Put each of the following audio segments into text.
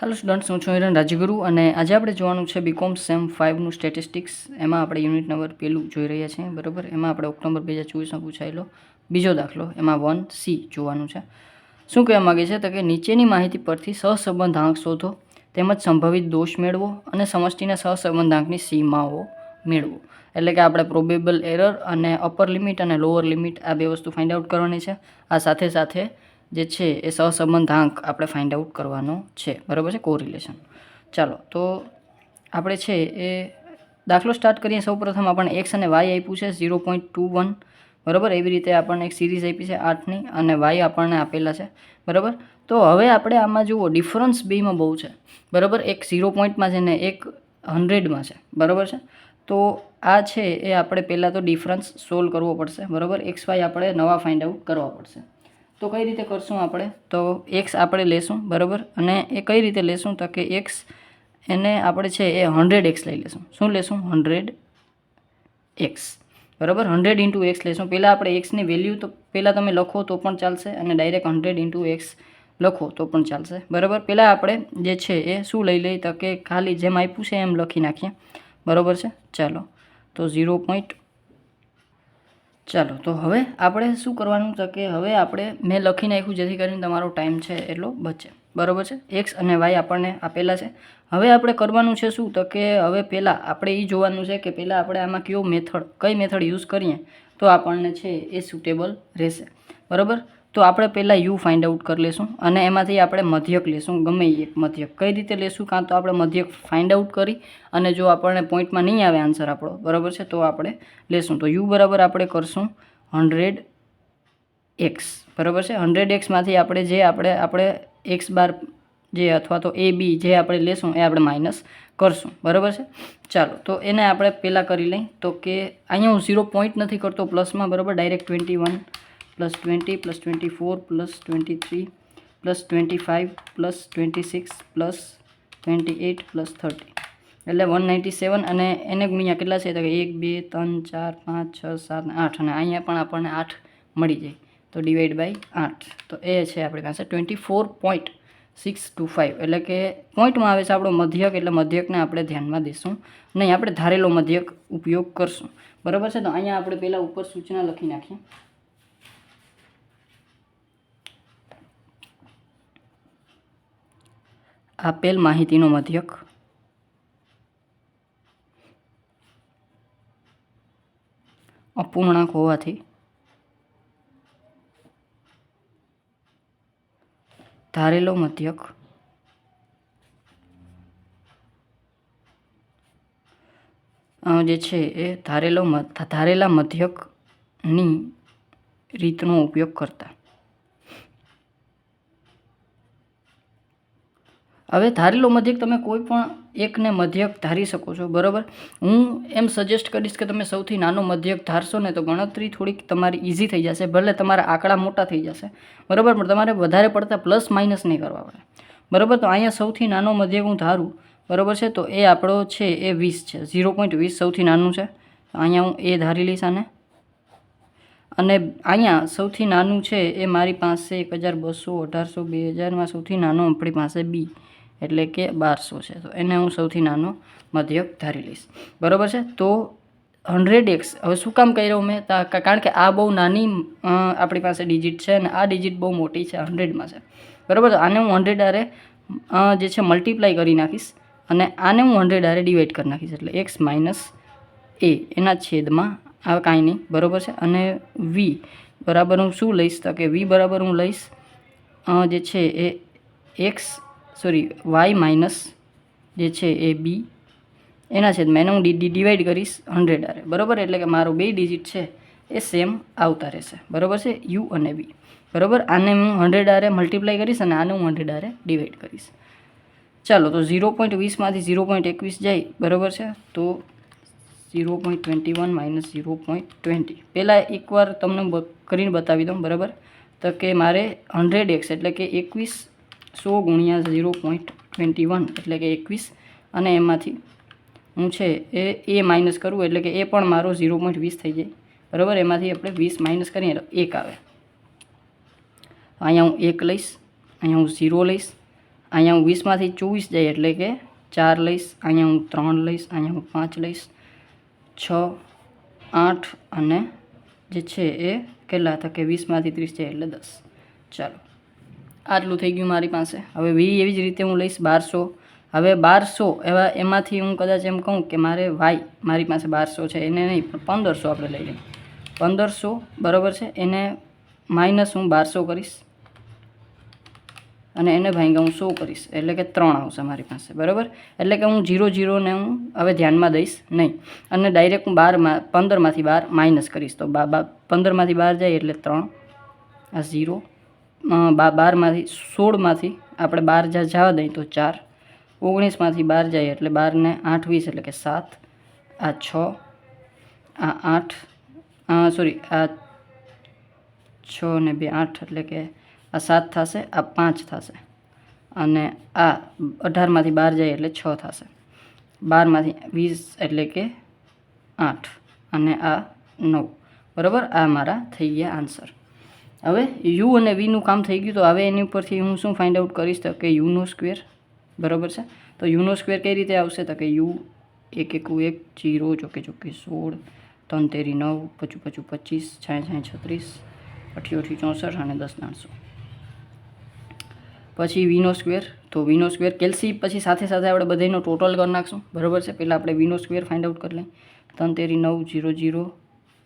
Hello students, હું છું હિરણ રાજગુરુ અને આજે આપણે જોવાનું છે બીકોમ સેમ 5નું સ્ટેટિસ્ટિક્સ. એમાં આપણે યુનિટ નંબર પહેલું જોઈ રહ્યા છીએ, બરાબર. એમાં આપણે ઓક્ટોબર 2024માં પૂછાયેલો બીજો દાખલો, એમાં 1C જોવાનું છે. શું કહેવા માગે છે તો કે નીચેની માહિતી પરથી સહસંબંધાંક શોધો તેમજ સંભવિત દોષ મેળવો અને સમષ્ટિના સહસંબંધાંકની સીમાઓ મેળવો. એટલે કે આપણે પ્રોબેબલ એરર અને અપર લિમિટ અને લોઅર લિમિટ આ બે વસ્તુ ફાઇન્ડ આઉટ કરવાની છે. આ સાથે સાથે જે છે એ સહસંબંધાંક આપણે ફાઇન્ડ આઉટ કરવાનો છે, બરાબર છે, કોરિલેશન. ચાલો તો આપણે છે એ દાખલો સ્ટાર્ટ કરીએ. સૌપ્રથમ આપણને એક્સ અને વાય આપ્યું છે 0.21, બરાબર. એવી રીતે આપણને એક સિરીઝ આપી છે 8ની અને વાય આપણને આપેલા છે, બરાબર. તો હવે આપણે આમાં જુઓ ડિફરન્સ બેમાં બહુ છે, બરાબર. એક 0 પોઈન્ટમાં છે ને એક 100માં છે, બરાબર છે. તો આ છે એ આપણે પહેલાં તો ડિફરન્સ સોલ્વ કરવો પડશે, બરાબર. એક્સ વાય આપણે નવા ફાઇન્ડ આઉટ કરવા પડશે. તો કઈ રીતે કરશું આપણે? તો એક્સ આપણે લેશું, બરાબર. અને એ કઈ રીતે લેશું તો કે એક્સ એને આપણે છે એ 100x લઈ લેશું. શું લેશું? 100x, બરાબર. 100 ઇન્ટુ એક્સ લેશું. પહેલાં આપણે એક્સની વેલ્યુ તો પહેલાં તમે લખો તો પણ ચાલશે અને ડાયરેક્ટ 100 ઇન્ટુ એક્સ લખો તો પણ ચાલશે, બરાબર. પહેલાં આપણે જે છે એ શું લઈ લઈએ તો કે ખાલી જેમ આપ્યું છે એમ લખી નાખીએ, બરાબર છે. ચાલો તો 0. ચાલો તો હવે આપણે શું કરવાનું તો કે હવે આપણે મેં લખી નાખ્યું જેથી કરીને તમારો ટાઈમ છે એટલો બચે, બરાબર છે. એક્સ અને વાય આપણને આપેલા છે. હવે આપણે કરવાનું છે શું તો કે હવે પહેલાં આપણે એ જોવાનું છે કે પહેલાં આપણે આમાં કઈ મેથડ યુઝ કરીએ તો આપણને છે એ સુટેબલ રહેશે, બરાબર. તો આપણે પહેલાં યુ ફાઇન્ડ આઉટ કરી લેશું અને એમાંથી આપણે મધ્યક લેશું, ગમે એક મધ્યક. કઈ રીતે લેશું? કાં તો આપણે મધ્યક ફાઇન્ડ આઉટ કરી અને જો આપણને પોઈન્ટમાં નહીં આવે આન્સર આપણો, બરાબર છે, તો આપણે લેશું. તો યુ બરાબર આપણે કરશું 100x, બરાબર છે. 100xમાંથી આપણે એક્સ બાર જે અથવા તો એ બી જે આપણે લેશું એ આપણે માઇનસ કરશું, બરાબર છે. ચાલો તો એને આપણે પહેલાં કરી લઈ. તો કે અહીંયા હું 0 પોઈન્ટ નથી કરતો પ્લસમાં, બરાબર. ડાયરેક્ટ 21 + 20 + 24 + 23 + 25 + 26 + 28 + 30 એટલે 197 અને એને ગુણ્યા કેટલા છે તો કે 1 2 3 4 5 6 7 8 અને અહીંયા પણ આપણને 8 મળી જાય તો ડિવાઈડ બાય 8. તો એ છે આપણી પાસે 24.625 એટલે કે પોઈન્ટમાં આવે છે આપણો મધ્યક, એટલે મધ્યકને આપણે ધ્યાનમાં દઈશું નહીં, આપણે ધારેલો મધ્યક ઉપયોગ કરશું, બરાબર છે. તો અહીંયા આપણે પહેલાં ઉપર સૂચના લખી નાખીએ. આપેલ માહિતીનો મધ્યક અપૂર્ણાંક હોવાથી ધારેલો મધ્યક જે છે એ ધારેલા મધ્યકની રીતનો ઉપયોગ કરતા. હવે ધારેલો મધ્યક તમે કોઈ પણ એકને મધ્યક ધારી શકો છો, બરાબર. હું એમ સજેસ્ટ કરીશ કે તમે સૌથી નાનો મધ્યક ધારશો ને તો ગણતરી થોડીક તમારી ઇઝી થઈ જશે. ભલે તમારા આંકડા મોટા થઈ જશે, બરાબર, પણ તમારે વધારે પડતા પ્લસ માઇનસ નહીં કરવા પડે, બરાબર. તો અહીંયા સૌથી નાનો મધ્યક હું ધારું, બરાબર છે, તો એ આપણો છે એ 20 છે. 0.20 સૌથી નાનું છે. અહીંયા હું એ ધારી લઈશ આને. અને અહીંયા સૌથી નાનું છે એ મારી પાસે 1200, 1800, 2000માં સૌથી નાનો આપણી પાસે બી એટલે કે 1200 છે. તો એને હું સૌથી નાનો મધ્યક ધારી લઈશ, બરાબર છે. તો 100x હવે શું કામ કર્યો મેં? કારણ કે આ બહુ નાની આપણી પાસે ડિજિટ છે અને આ ડિજિટ બહુ મોટી છે, 100માં છે, બરાબર. આને હું 100 આરે જે છે મલ્ટીપ્લાય કરી નાખીશ અને આને હું 100 આરે ડિવાઈડ કરી નાખીશ એટલે x - a એના છેદમાં આ કાંઈ નહીં, બરાબર છે. અને વી બરાબર હું શું લઈશ તો કે વી બરાબર હું લઈશ જે છે એ વાય માઇનસ જે છે એ બી એના છેદમાં એને હું ડિવાઈડ કરીશ 100 આરે, બરાબર. એટલે કે મારો બે ડિજિટ છે એ સેમ આવતા રહેશે, બરાબર છે, યુ અને બી, બરાબર. આને હું 100 આરે મલ્ટીપ્લાય કરીશ અને આને હું 100 આરે ડિવાઈડ કરીશ. ચાલો તો 0.20માંથી 0.21 જાય, બરાબર છે. તો 0.21 - 0.20 પહેલાં એકવાર તમને કરીને બતાવી દઉં, બરાબર. તો કે મારે 100x એટલે કે 2100 ગુણ્યા 0.21 એટલે કે 21 અને એમાંથી હું છે એ માઇનસ કરું એટલે કે એ પણ મારો 0.20 થઈ જાય, બરાબર. એમાંથી આપણે 20 માઇનસ કરીએ તો 1 આવે. અહીંયા હું 1 લઈશ, અહીંયા હું 0 લઈશ અહીંયા હું 20માંથી 24 જાય એટલે કે 4 લઈશ, અહીંયા હું 3 લઈશ, અહીંયા હું 5 લઈશ, 6, 8 અને જે છે એ કેટલા હતા કે 20માંથી 30 જાય એટલે 10. ચાલો આટલું થઈ ગયું મારી પાસે. હવે વી એવી જ રીતે હું લઈશ 1200. હવે 1200 એમાંથી હું કદાચ એમ કહું કે મારે વાય મારી પાસે 1200 છે એને નહીં પણ 1500 આપણે લઈ લઈએ. 1500 બરાબર છે, એને માઇનસ હું 1200 કરીશ અને એને ભાંગ્યા હું 100 કરીશ એટલે કે 3 આવશે મારી પાસે. બરાબર, એટલે કે હું 0 ને હું હવે ધ્યાનમાં દઈશ નહીં અને ડાયરેક્ટ હું 15માંથી 12 માઇનસ કરીશ. તો 15માંથી 12 જાય એટલે 3, આ 0, 12માંથી 16માંથી આપણે 12 જવા દઈએ તો 4, 19માંથી 12 જાય એટલે 12 ને 8 20 એટલે કે 7, આ 6, આ 8 સોરી આ 6 ને 2 8 એટલે કે આ 7 થશે, આ 5 થશે અને આ 18માંથી 12 જાય એટલે 6 થશે, 12માંથી 20 એટલે કે 8 અને આ 9. બરાબર, આ મારા થઈ ગયા આન્સર. હવે યુ અને વીનું કામ થઈ ગયું. તો હવે એની ઉપરથી હું શું ફાઇન્ડ આઉટ કરીશ તો કે યુનો સ્ક્વેર. બરાબર છે, તો યુનો સ્ક્વેર કઈ રીતે આવશે તો કે યુ 1 1 1 0 ચોકે ચોકે 16 3 તેરી 9 5 5 25 6 6 36 88 64 અને 10 900. પછી વીનો સ્ક્વેર. તો વીનો સ્ક્વેર કેલ્સી પછી સાથે સાથે આપણે બધાનો ટોટલ કરી નાખશું. બરાબર છે, પહેલાં આપણે વીનો સ્ક્વેર ફાઇન્ડ આઉટ કરી લઈએ. 3 તેરી 9 0 0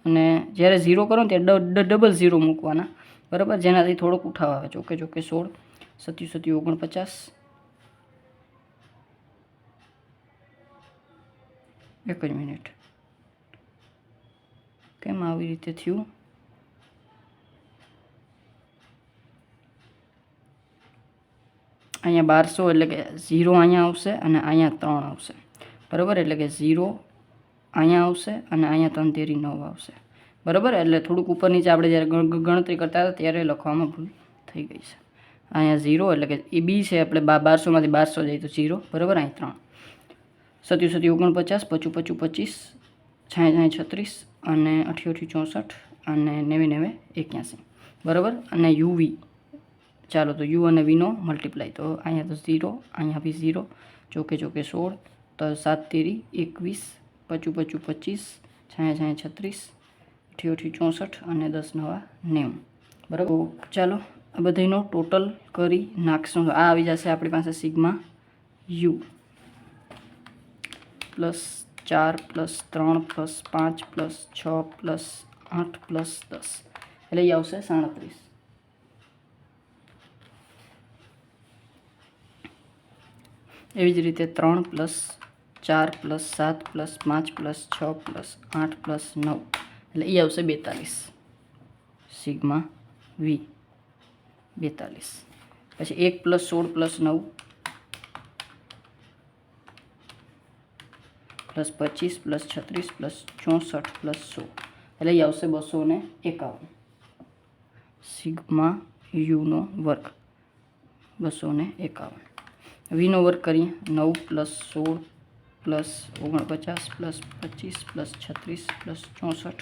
અને જ્યારે 0 કરો ને ત્યારે ડબલ 0 મૂકવાના. બરાબર, જેનાથી થોડોક ઉઠાવ આવે. ચોકે ચોકે 16 27 49. એક જ મિનિટ, કેમ આવી રીતે થયું? અહીંયા 1200 એટલે કે 0 અહીંયા આવશે અને અહીંયા 3 આવશે. બરાબર, એટલે કે 0 અહીંયા આવશે અને અહીંયા 3 તેરી 9 આવશે. બરાબર, એટલે થોડુંક ઉપર નીચે આપણે જ્યારે ગણતરી કરતા હતા ત્યારે લખવામાં ભૂલ થઈ ગઈ છે. અહીંયા 0 એટલે કે એ બી છે, આપણે 1200માંથી 1200 જાય તો 0. બરાબર, અહીં 3 27 49 55 25 56 36 અને 88 64 અને 90 81. બરાબર, અને યુવી. ચાલો તો યુ અને વીનો મલ્ટીપ્લાય. તો અહીંયા તો 0, અહીંયા બી 0, ચોકે ચોકે 16 તો 7 તેરી 21 55 25 56 36 88 64 અને 10 9 90. બરાબર, ચાલો આ બધાનો ટોટલ કરી નાખશું. આ આવી જશે આપણી પાસે સિગ્મા યુ +4 +3 +5 +6 +8 +10 એટલે એ આવશે 37. એવી જ રીતે 3 +4 +7 +5 +6 +8 +9 એટલે એ આવશે 42. સિગ્મા વી 42. પછી 1 +16 +9 +25 +36 +64 +100 એટલે એ આવશે 251. સિગ્મા યુનો વર્ગ 251. વીનો વર્ગ કરીએ. 9 +16 +49 +25 +36 +64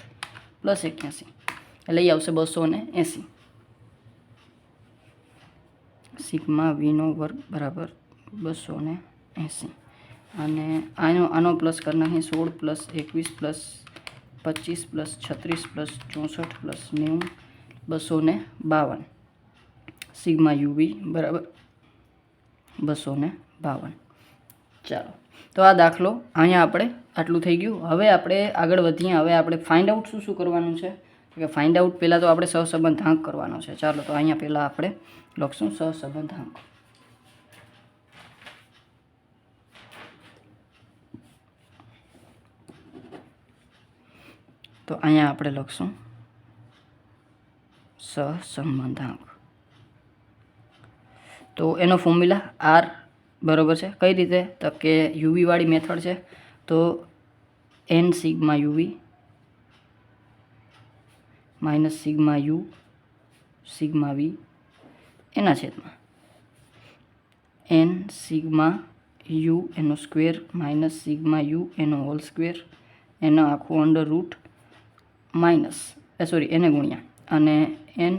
+81 એટલે એ આવશે 280. સિગ્મા વીનો વર્ગ બરાબર 280. અને આનો પ્લસ કરી નાખીએ. 16 +21 +25 +36 +64 +90 252. સિગ્મા યુવી બરાબર 252. ચાલો તો આ દાખલો અહીંયા આપણે આટલું થઈ ગયું. હવે આપણે આગળ વધીએ. હવે આપણે ફાઇન્ડ આઉટ શું કરવાનું છે કે ફાઇન્ડ આઉટ પહેલાં તો આપણે સહસંબંધાંક કરવાનો છે. ચાલો તો અહીંયા પહેલાં આપણે લખશું સહસંબંધાંક. તો અહીંયા આપણે લખશું સહસંબંધાંક. તો એનો ફોર્મ્યુલા આર બરાબર છે. કઈ રીતે તો કે યુવી વાળી મેથડ છે. તો n sigma u v minus sigma u sigma v એના છેદમાં n સિગ્મા યુ એનો સ્ક્વેર માઇનસ સિગ્મા યુ એનો હોલ સ્ક્વેર એનો આખું અંડર રૂટ માઇનસ એને ગુણ્યા અને n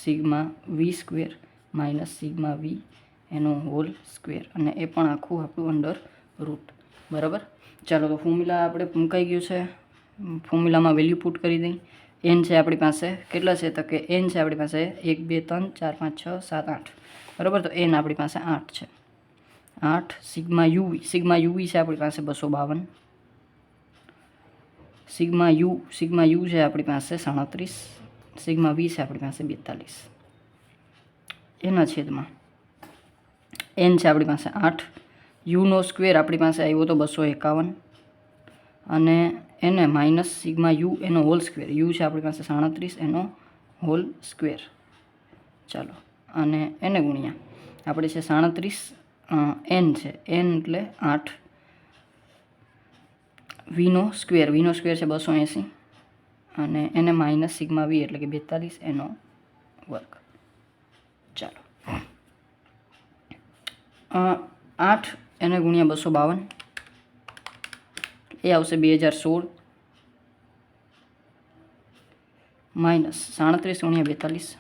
sigma v square minus sigma v એનો હોલ સ્ક્વેર, અને એ પણ આખું આપણું અંડર રૂટ. બરાબર. ચાલો તો ફોર્મ્યુલા આપણે મુકાઈ ગયું છે. ફોર્મ્યુલામાં વેલ્યુ પુટ કરી દઈ. એન છે આપણી પાસે કેટલા છે તો કે એન છે આપણી પાસે 1 2 3 4 5 6 7 8. બરાબર. તો એન આપણી પાસે 8 છે. 8 સિગ્મા યુવી છે આપણી પાસે 252. સિગ્મા યુ છે આપણી પાસે 37. સિગ્મા વી છે આપણી પાસે 42. એના છેદમાં એન છે આપણી પાસે 8. યુનો સ્ક્વેર આપણી પાસે આવ્યો તો 251, અને એને માઇનસ સિગ્મા યુ એનો હોલ સ્ક્વેર. યુ છે આપણી પાસે 37 એનો હોલ સ્ક્વેર. ચાલો, અને એને ગુણ્યા આપણે છે 37 એન છે, એન એટલે 8. વીનો સ્ક્વેર છે 280, અને એને માઇનસ સિગ્મા વી એટલે કે 42 એનો વર્ગ. ચાલો, 8 એને ગુણ્યા 252 એ આવશે 2016, માઇનસ 37 ગુણ્યા 42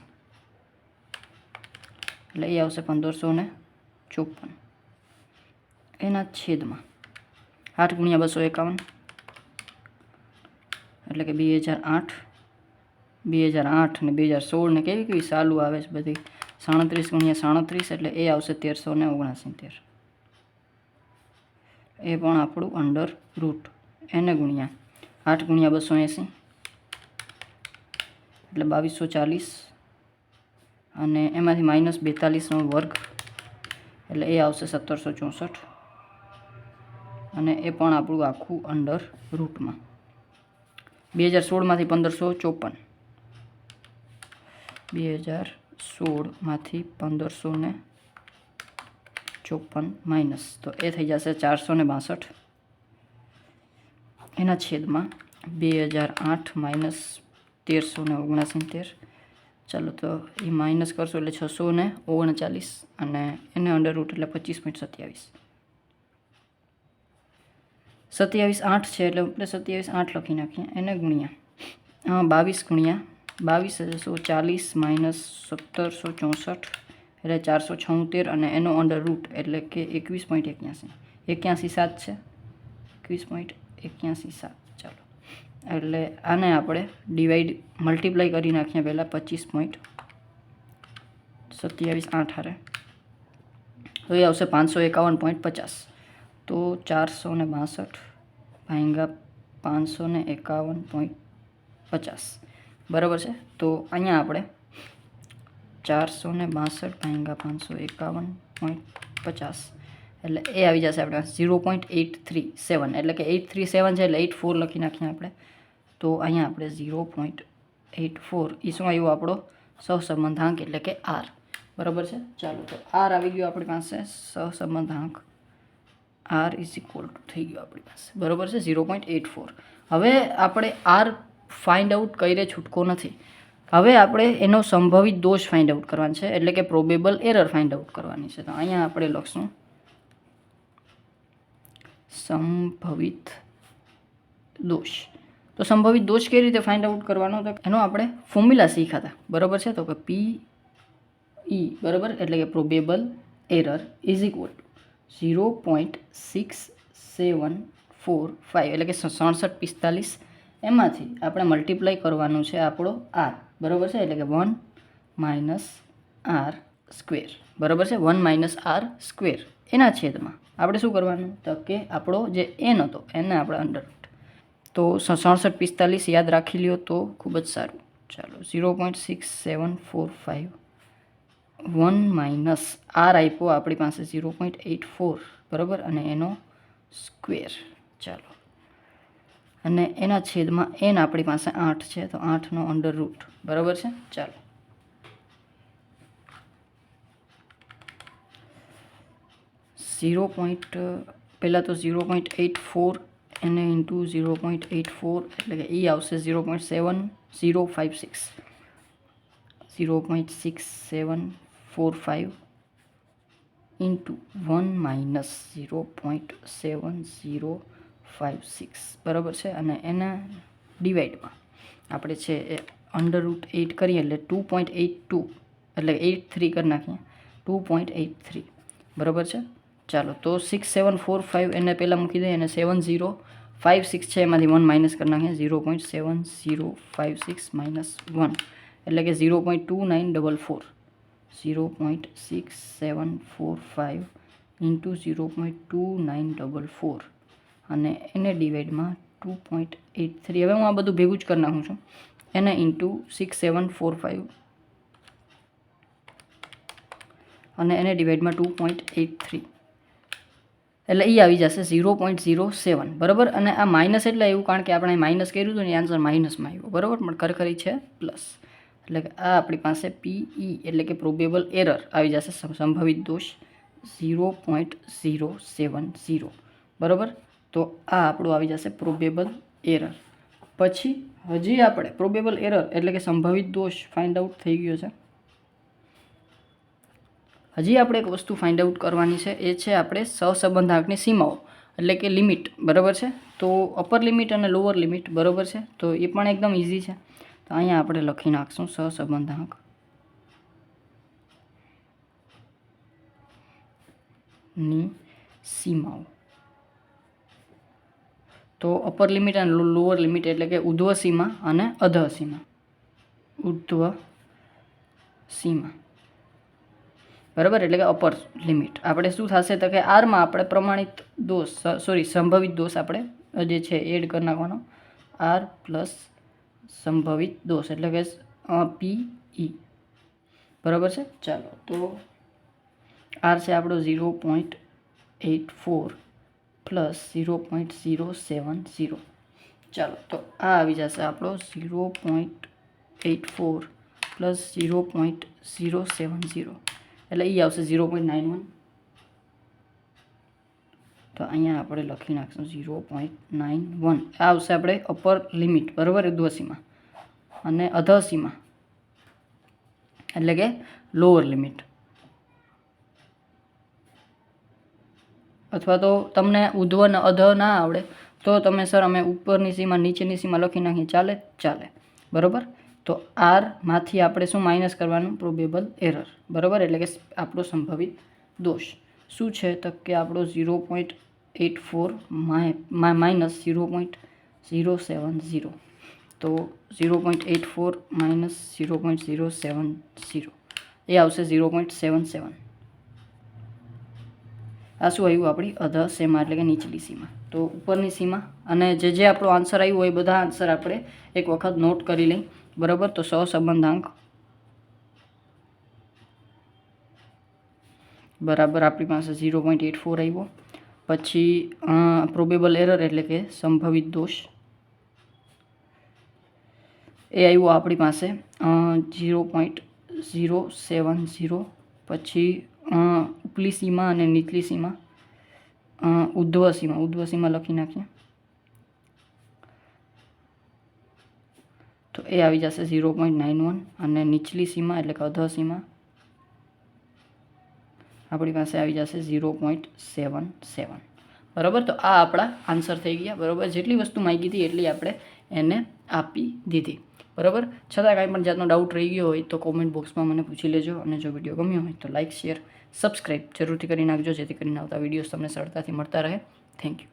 એટલે એ આવશે 1554. એના છેદમાં 8 ગુણ્યા 251 એટલે કે 2008 અને 2016 ને કેવી ચાલુ આવે છે બધી. 37 ગુણ્યા 37 એટલે એ આવશે 1369. એ પણ આપણું અંડર રૂટ. એને ગુણ્યા 8 ગુણ્યા 280 એટલે 2240, અને એમાંથી માઇનસ 42નો વર્ગ એટલે એ આવશે 1764, અને એ પણ આપણું આખું અંડર રૂટમાં. 2016માંથી 1554, 2016માંથી 1554 માઇનસ, તો એ થઈ જશે 462. એના છેદમાં 2008 માઇનસ 1369. ચાલો, તો એ માઇનસ કરશો એટલે 639, અને એને અંડર રૂટ એટલે 25.27. 27 8 છે એટલે આપણે 27 8 લખી નાખીએ. એને ગુણ્યા 22 ગુણ્યા 2240 માઇનસ 1764 એટલે 476, અને એનો અંડર રૂટ એટલે કે 21.81. 81.7 છે, 21.81. ચાલો, એટલે આને આપણે મલ્ટીપ્લાય કરી નાખીએ પહેલાં 25.27 8 હારે, તો એ આવશે 551.50. તો 462 ભાગ્યા 551.50 બરાબર છે. તો અહીંયા આપણે 462 ભાગ્યા 551.50 એટલે એ આવી જશે આપણે 0.837, એટલે કે 837 છે એટલે 84 લખી નાખીએ આપણે. તો અહીંયા આપણે 0.84 એ શું આવ્યો આપણો સહસંબંધાંક એટલે કે આર. બરાબર છે. ચાલો, તો આર આવી ગયો આપણી પાસે સહસંબંધાંક. આર ઇઝ ઇક્વલ ટુ થઈ ગયો આપણી પાસે. બરાબર છે, 0.84. હવે આપણે આર ફાઇન્ડ આઉટ કરીને છૂટકો નથી. હવે આપણે એનો સંભવિત દોષ ફાઇન્ડ આઉટ કરવાનો છે, એટલે કે પ્રોબેબલ એરર ફાઇન્ડ આઉટ કરવાની છે. તો અહીંયા આપણે લખશું સંભવિત દોષ. તો સંભવિત દોષ કઈ રીતે ફાઇન્ડ આઉટ કરવાનો, તો એનો આપણે ફોર્મ્યુલા શીખ્યા હતા. બરાબર છે. તો કે PE બરાબર એટલે કે probable error is equal to 0.6745 એટલે કે 6745. એમાંથી આપણે મલ્ટીપ્લાય કરવાનું છે આપણો આર. બરાબર છે, એટલે કે 1 માઇનસ આર સ્ક્વેર. બરાબર છે, 1 માઇનસ આર સ્ક્વેર. એના છેદમાં આપણે શું કરવાનું, તો કે આપણો જે એન હતો એને આપણે અંડર રૂટ. તો 6745 યાદ રાખી લ્યો તો ખૂબ જ સારું. ચાલો, 0.6745 1 માઇનસ આર આપ્યો આપણી પાસે 0.84 બરાબર, અને એનો સ્ક્વેર. ચાલો, અને એના છેદમાં એન આપણી પાસે 8 છે, તો 8નો અંડર રૂટ. બરાબર છે. ચાલો, પહેલાં તો 0.84 એને ઇન્ટુ 0.84 એટલે કે એ આવશે 0.7056. 0.6745 ઇન્ટુ 1 માઇનસ 0.7056. બરાબર છે, અને એના ડિવાઈડમાં આપણે છે એ અંડર રૂટ 8 કરીએ એટલે 2.82 એટલે 83 કરી નાખીએ. 2.83 બરાબર છે. ચાલો તો 6745 એને પહેલાં મૂકી દઈએ અને 7056 છે એમાંથી 1 માઇનસ કરી નાખીએ. 0.7056 માઇનસ 1 એટલે કે 0.2944. 0.6745 ઇન્ટુ 0.2944 અને એને ડિવાઈડમાં 2.83. હવે હું આ બધું ભેગું જ કરી નાખું છું. એને ઇન્ટુ 6745 અને એને ડિવાઈડમાં 2.83 એટલે એ આવી જશે 0.07. બરાબર. અને આ માઇનસ એટલે એવું કારણ કે આપણે માઇનસ કર્યું હતું ને આન્સર માઇનસમાં આવ્યો. બરાબર. પણ ખરેખર છે પ્લસ. એટલે કે આ આપણી પાસે PE એટલે કે પ્રોબેબલ એરર આવી જશે, સંભવિત દોષ 0.070. બરાબર. તો આ આપણું આવી જશે પ્રોબેબલ એરર. પછી હજી આપણે પ્રોબેબલ એરર એટલે કે સંભવિત દોષ ફાઇન્ડ આઉટ થઈ ગયો છે. હજી આપણે એક વસ્તુ ફાઇન્ડ આઉટ કરવાની છે, એ છે આપણે સહસંબંધાંકની સીમાઓ એટલે કે લિમિટ. બરાબર છે. તો અપર લિમિટ અને લોઅર લિમિટ. બરાબર છે. તો એ પણ એકદમ ઇઝી છે. તો અહીંયા આપણે લખી નાખશું સહસંબંધાંક ની સીમાઓ. તો અપર લિમિટ અને લોઅર લિમિટ એટલે કે ઉર્ધ્વ સીમા અને અધઃ સીમા. ઉર્ધ્વ સીમા. બરાબર. એટલે કે અપર લિમિટ આપણે શું થશે તો કે આરમાં આપણે પ્રમાણિત દોષ સંભવિત દોષ આપણે જે છે એડ કરી નાખવાનો. આર પ્લસ સંભવિત દોષ એટલે કે PE. બરાબર છે. ચાલો તો આર છે આપણો 0.84 પ્લસ 0.070. ચાલો તો આ આવી જશે આપણો 0.84 પ્લસ 0.070 એટલે એ આવશે 0.91. તો અહીંયા આપણે લખી નાખશું 0.91. આ આવશે આપણે અપર લિમિટ. બરાબર. ઉર્ધ્વ સીમા અને અધઃ સીમા એટલે કે લોઅર લિમિટ. અથવા તો તમને ઉર્ધ્વ અને અધઃ ના આવડે તો તમે સર અમે ઉપરની સીમા નીચેની સીમા લખી નાખીએ, ચાલે. બરાબર. તો આરમાંથી આપણે શું માઇનસ કરવાનું? Probable error. બરાબર. એટલે કે આપણો સંભવિત દોષ શું છે તો કે આપણો 0.84 માઇનસ 0.070. તો 0.84 માઇનસ 0.070 એ આવશે 0.77. આ શું આવ્યું? આપણી અધઃ સીમા એટલે કે નીચલી સીમા. તો ઉપરની સીમા અને જે આપણો આન્સર આવ્યું હોય બધા આન્સર આપણે એક વખત નોટ કરી લઈ. બરાબર. તો સહસંબંધાંક બરાબર આપણી પાસે 0.84 આવ્યો. પછી પ્રોબેબલ એરર એટલે કે સંભવિત દોષ એ આવ્યો આપણી પાસે 0.070. પછી ઉપલી સીમા અને નીચલી સીમા ઉર્ધ્વ સીમા લખી નાખીએ તો એ આવી જશે 0.91 અને નીચલી સીમા એટલે કે અધઃ સીમા આપણી પાસે આવી જશે 0.77. બરાબર. તો આ આપણા આન્સર થઈ ગયા. બરાબર. જેટલી વસ્તુ માંગી હતી એટલી આપણે એને આપી દીધી. બરાબર. છતાં કાંઈ પણ જાતનો ડાઉટ રહી ગયો હોય તો કોમેન્ટ બોક્સમાં મને પૂછી લેજો. અને જો વિડીયો ગમ્યો હોય તો લાઇક, શેર, સબસ્ક્રાઈબ જરૂરથી કરી નાખજો, જેથી કરીને આવતા વિડીયોઝ તમને સરળતાથી મળતા રહે. Thank you.